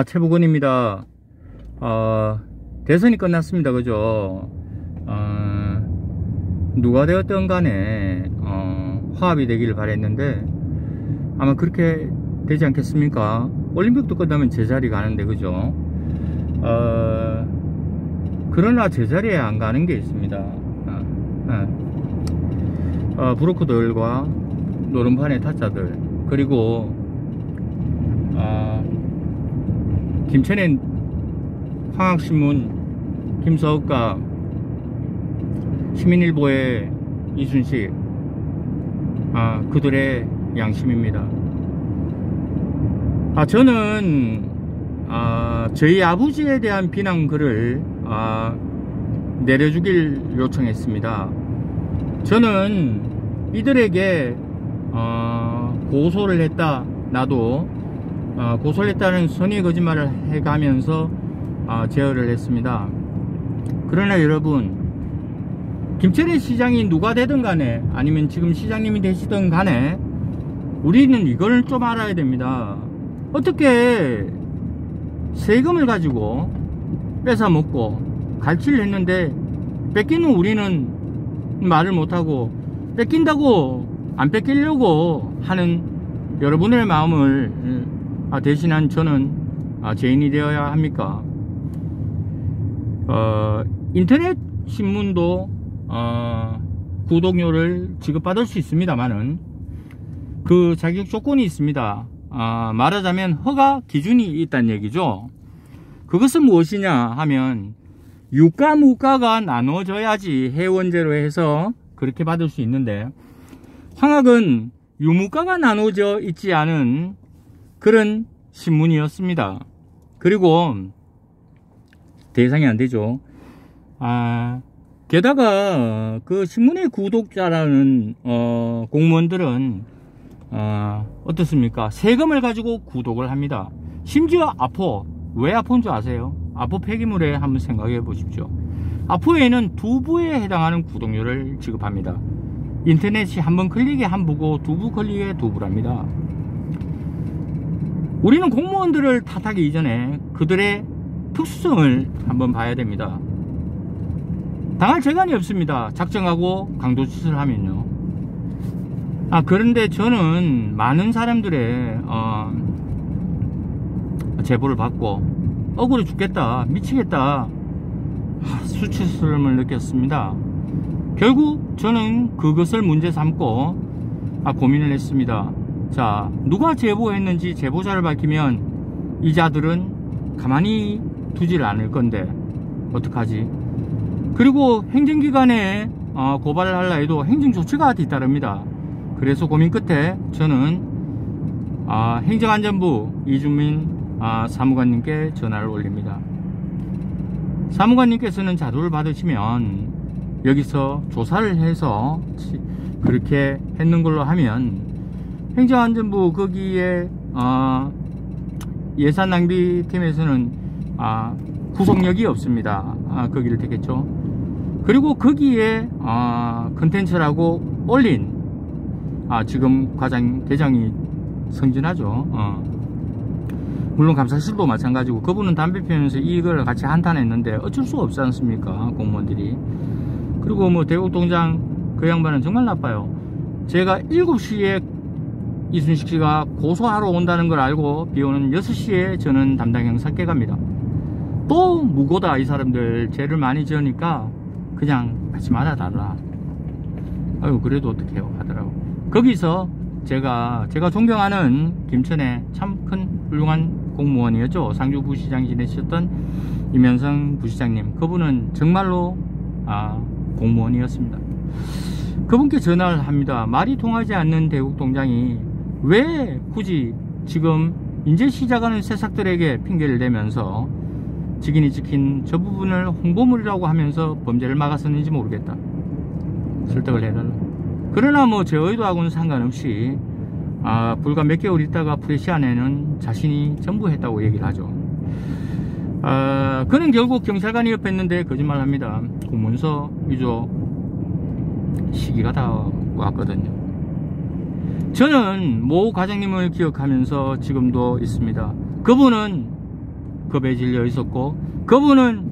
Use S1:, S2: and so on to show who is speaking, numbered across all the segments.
S1: 최부근입니다. 대선이 끝났습니다. 그죠? 누가 되었던 간에 화합이 되기를 바랬는데 아마 그렇게 되지 않겠습니까? 올림픽도 끝나면 제자리 가는데, 그죠? 그러나 제자리에 안 가는 게 있습니다. 브로커들과 노름판의 타짜들, 그리고 김천의 황학신문 김서욱과 시민일보의 이순식, 그들의 양심입니다. 저는 저희 아버지에 대한 비난글을 내려주길 요청했습니다. 저는 이들에게 고소를 했다, 나도 고소를 했다는 선의 거짓말을 해가면서 제어를 했습니다. 그러나 여러분, 김천의 시장이 누가 되든 간에, 아니면 지금 시장님이 되시든 간에, 우리는 이걸 좀 알아야 됩니다. 어떻게 세금을 가지고 뺏어 먹고 갈취를 했는데 뺏기는 우리는 말을 못하고, 뺏긴다고 안 뺏기려고 하는 여러분의 마음을 대신한 저는 죄인이 되어야 합니까? 인터넷 신문도 구독료를 지급받을 수 있습니다만은 그 자격 조건이 있습니다. 말하자면 허가 기준이 있다는 얘기죠. 그것은 무엇이냐 하면 유가 무가가 나눠져야지 회원제로 해서 그렇게 받을 수 있는데, 황학은 유무가가 나눠져 있지 않은 그런 신문이었습니다. 그리고 대상이 안 되죠. 게다가 그 신문의 구독자라는 공무원들은 어떻습니까? 세금을 가지고 구독을 합니다. 심지어 아포, 왜 아포인 줄 아세요? 아포 폐기물에 한번 생각해 보십시오. 아포에는 2부에 해당하는 구독료를 지급합니다. 인터넷이 한 번 클릭에 1부고 2부 클릭에 2부랍니다. 우리는 공무원들을 탓하기 이전에 그들의 특수성을 한번 봐야 됩니다. 당할 재간이 없습니다. 작정하고 강도짓을 하면요. 그런데 저는 많은 사람들의 제보를 받고 억울해 죽겠다, 미치겠다, 수치스러움을 느꼈습니다. 결국 저는 그것을 문제 삼고 고민을 했습니다. 자, 누가 제보했는지 제보자를 밝히면 이 자들은 가만히 두질 않을 건데 어떡하지? 그리고 행정기관에 고발을 하려 해도 행정조치가 뒤따릅니다. 그래서 고민 끝에 저는 행정안전부 이준민 사무관님께 전화를 올립니다. 사무관님께서는 자료를 받으시면 여기서 조사를 해서 그렇게 했는 걸로 하면 행정안전부 거기에 예산낭비팀에서는 구속력이 없습니다. 거기를 되겠죠. 그리고 거기에 컨텐츠라고 올린 지금 과장 대장이 성진하죠. 물론 감사실도 마찬가지고 그분은 담배 피우면서 이걸 같이 한탄했는데 어쩔 수 없지 않습니까, 공무원들이. 그리고 뭐 대국동장 그 양반은 정말 나빠요. 제가 7시에 이순식 씨가 고소하러 온다는 걸 알고 비오는 6시에 저는 담당 형사께 갑니다. 또 무고다, 이 사람들 죄를 많이 지으니까 그냥 하지 말아달라. 아유, 그래도 어떡해요 하더라고. 거기서 제가 존경하는 김천의 참 큰 훌륭한 공무원이었죠. 상주 부시장 지내셨던 임현성 부시장님, 그분은 정말로 공무원이었습니다. 그분께 전화를 합니다. 말이 통하지 않는 대국동장이 왜 굳이 지금 이제 시작하는 새싹들에게 핑계를 대면서 직인이 찍힌 저 부분을 홍보물이라고 하면서 범죄를 막았었는지 모르겠다. 설득을 해달라. 그러나 뭐 제 의도하고는 상관없이 불과 몇 개월 있다가 프레시안에는 자신이 전부 했다고 얘기를 하죠. 그는 결국 경찰관이 옆에 있는데 거짓말 합니다. 공문서 위조 시기가 다 왔거든요. 저는 모 과장님을 기억하면서 지금도 있습니다. 그분은 겁에 질려 있었고, 그분은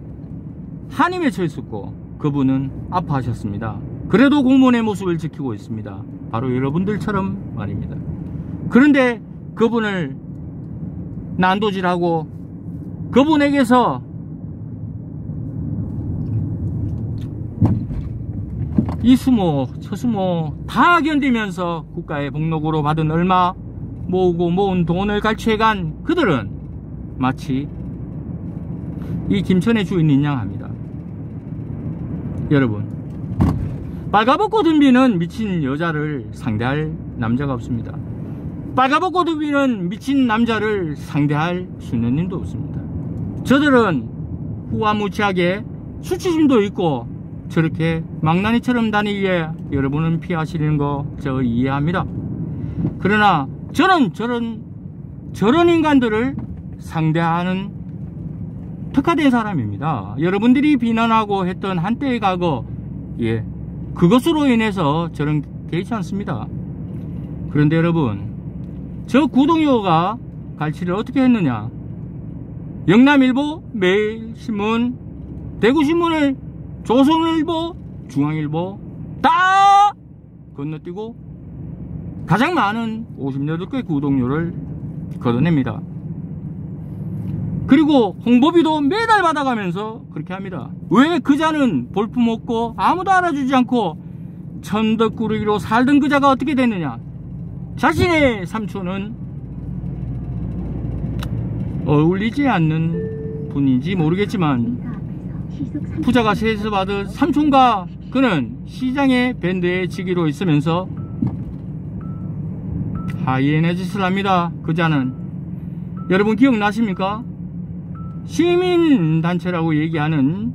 S1: 한이 맺혀 있었고, 그분은 아파하셨습니다. 그래도 공무원의 모습을 지키고 있습니다. 바로 여러분들처럼 말입니다. 그런데 그분을 난도질하고 그분에게서 이수모 저수모 다 견디면서 국가의 복록으로 받은 얼마 모으고 모은 돈을 갈취해간 그들은 마치 이 김천의 주인인 양 합니다. 여러분, 빨가벗고 덤비는 미친 여자를 상대할 남자가 없습니다. 빨가벗고 덤비는 미친 남자를 상대할 수녀님도 없습니다. 저들은 후화무치하게 수치심도 있고 저렇게 망나니처럼 다니기에 여러분은 피하시는 거 저 이해합니다. 그러나 저는 저런 인간들을 상대하는 특화된 사람입니다. 여러분들이 비난하고 했던 한때의 과거, 그것으로 인해서 저는 개의치 않습니다. 그런데 여러분, 저 구동요가 갈취를 어떻게 했느냐? 영남일보, 매일신문, 대구신문을 조선일보, 중앙일보 다 건너뛰고 가장 많은 58개 구독료를 걷어냅니다. 그리고 홍보비도 매달 받아가면서 그렇게 합니다. 왜 그자는 볼품없고 아무도 알아주지 않고 천덕꾸러기로 살던 그자가 어떻게 됐느냐? 자신의 삼촌은 어울리지 않는 분인지 모르겠지만 부자가 세서 받은 삼촌과 그는 시장의 밴드에 지기로 있으면서 하이에나 짓을 합니다. 그자는 여러분 기억나십니까? 시민단체라고 얘기하는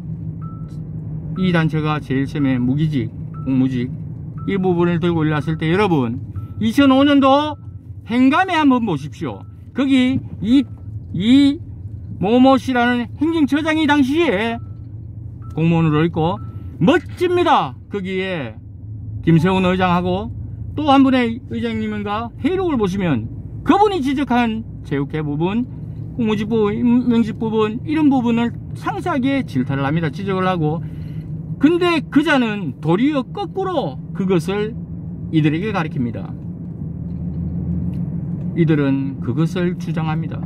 S1: 이 단체가 제일 처음에 무기직, 공무직 이 부분을 들고 올랐을 때 여러분 2005년도 행감에 한번 보십시오. 거기 이 모모씨라는 행정처장이 당시에 공무원으로 있고 멋집니다. 거기에 김세훈 의장하고 또 한 분의 의장님인가 회의록을 보시면 그분이 지적한 체육회 부분, 공무집부, 임명직 부분 이런 부분을 상세하게 질타를 합니다. 지적을 하고. 근데 그자는 도리어 거꾸로 그것을 이들에게 가르칩니다. 이들은 그것을 주장합니다.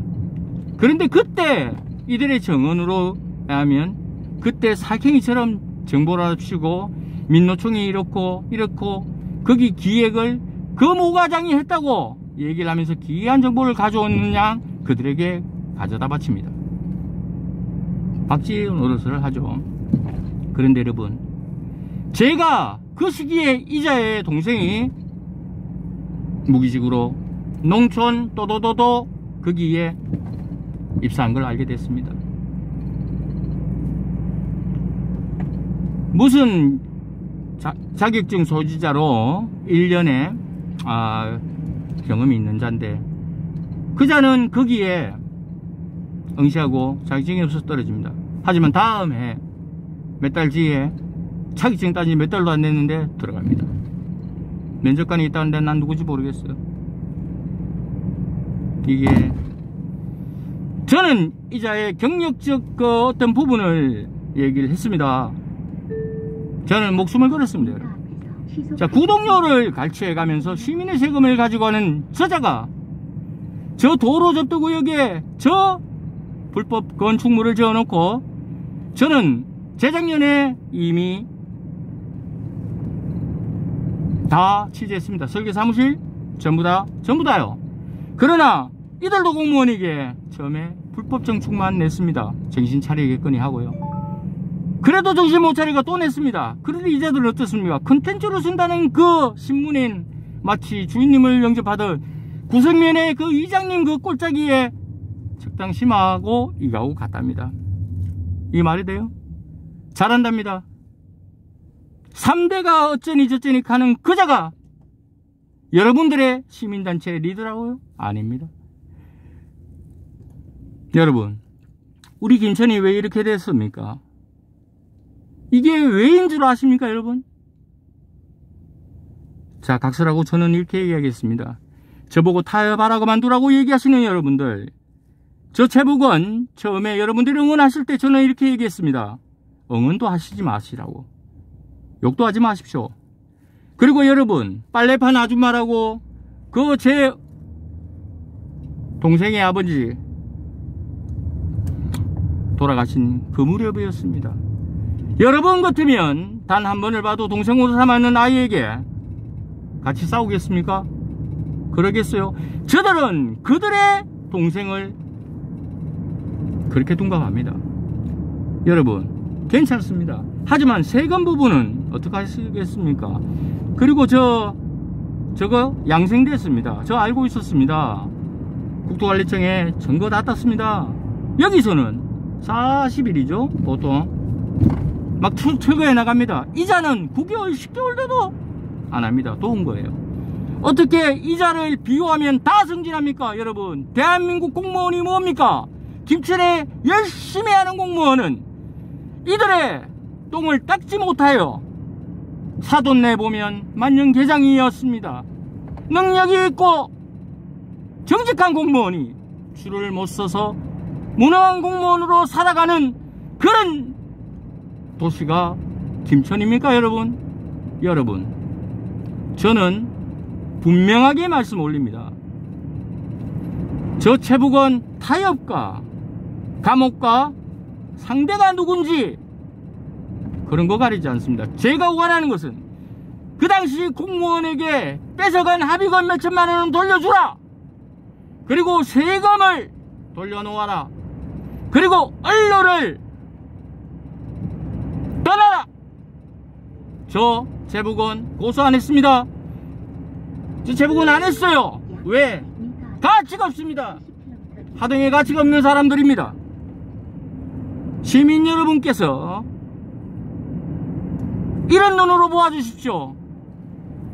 S1: 그런데 그때 이들의 정언으로 하면 그때 살쾡이처럼 정보를 알아주시고 민노총이 이렇고 거기 기획을 그 모과장이 했다고 얘기를 하면서 기이한 정보를 가져오는 양 그들에게 가져다 바칩니다. 박지희 노릇을 하죠. 그런데 여러분, 제가 그 시기에 이자의 동생이 무기직으로 농촌 또도도도 거기에 입사한 걸 알게 됐습니다. 무슨 자격증 소지자로 1년에 경험이 있는 자인데 그 자는 거기에 응시하고 자격증이 없어서 떨어집니다. 하지만 다음 해 몇 달 뒤에 자격증 따지 몇 달도 안 됐는데 들어갑니다. 면접관이 있다는데 난 누구지 모르겠어요. 이게 저는 이자의 경력적 어떤 부분을 얘기를 했습니다. 저는 목숨을 걸었습니다. 자, 구독료를 갈취해 가면서 시민의 세금을 가지고 하는 저자가 저 도로 접두구역에 저 불법 건축물을 지어놓고 저는 재작년에 이미 다 취재했습니다. 설계사무실 전부 다요. 그러나 이들도 공무원에게 처음에 불법 정축만 냈습니다. 정신 차리겠거니 하고요. 그래도 정신 못 차리고 또 냈습니다. 그런데 이자들은 어떻습니까? 컨텐츠로 쓴다는 그 신문인 마치 주인님을 영접하듯 구성면에 그 이장님 그 꼴짜기에 적당심하고 이가고 같답니다. 이 말이 돼요? 잘한답니다. 3대가 어쩌니 저쩌니 하는 그자가 여러분들의 시민단체 리더라고요? 아닙니다. 여러분, 우리 김천이 왜 이렇게 됐습니까? 이게 왜인 줄 아십니까, 여러분? 자, 각설하고 저는 이렇게 얘기하겠습니다. 저보고 타협하라고 만두라고 얘기하시는 여러분들, 저 최북원 처음에 여러분들이 응원하실 때 저는 이렇게 얘기했습니다. 응원도 하시지 마시라고. 욕도 하지 마십시오. 그리고 여러분, 빨래판 아줌마라고 그 제 동생의 아버지 돌아가신 그 무렵이었습니다. 여러분 같으면 단 한 번을 봐도 동생으로 삼아는 아이에게 같이 싸우겠습니까? 그러겠어요? 저들은 그들의 동생을 그렇게 둔감합니다. 여러분, 괜찮습니다. 하지만 세금 부분은 어떻게 하시겠습니까? 그리고 저거 양생됐습니다. 저 알고 있었습니다. 국토관리청에 증거 다 땄습니다. 여기서는 40일이죠 보통 막 철거해 나갑니다. 이자는 9개월 10개월 돼도 안 합니다. 도운 거예요. 어떻게 이자를 비교하면 다 승진합니까? 여러분, 대한민국 공무원이 뭡니까? 김천에 열심히 하는 공무원은 이들의 똥을 닦지 못하여 사돈 내보면 만년계장이었습니다. 능력이 있고 정직한 공무원이 줄을 못 서서 무능한 공무원으로 살아가는 그런 도시가 김천입니까? 여러분, 저는 분명하게 말씀 올립니다. 저 최북원 타협과 감옥과 상대가 누군지 그런 거 가리지 않습니다. 제가 원하는 것은 그 당시 공무원에게 뺏어간 합의금 몇천만 원은 돌려주라. 그리고 세금을 돌려놓아라. 그리고 언론을 떠나라. 저 최북원 고소 안 했습니다. 저 최북원 안 했어요. 왜? 가치가 없습니다. 하등에 가치가 없는 사람들입니다. 시민 여러분께서 이런 눈으로 보아주십시오.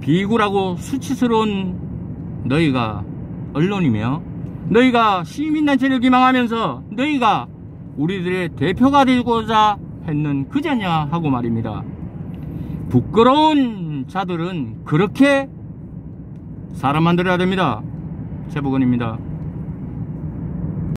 S1: 비굴하고 수치스러운 너희가 언론이며 너희가 시민단체를 기망하면서 너희가 우리들의 대표가 되고자 했는 그자냐 하고 말입니다. 부끄러운 자들은 그렇게 사람 만들어야 됩니다. 최북원입니다.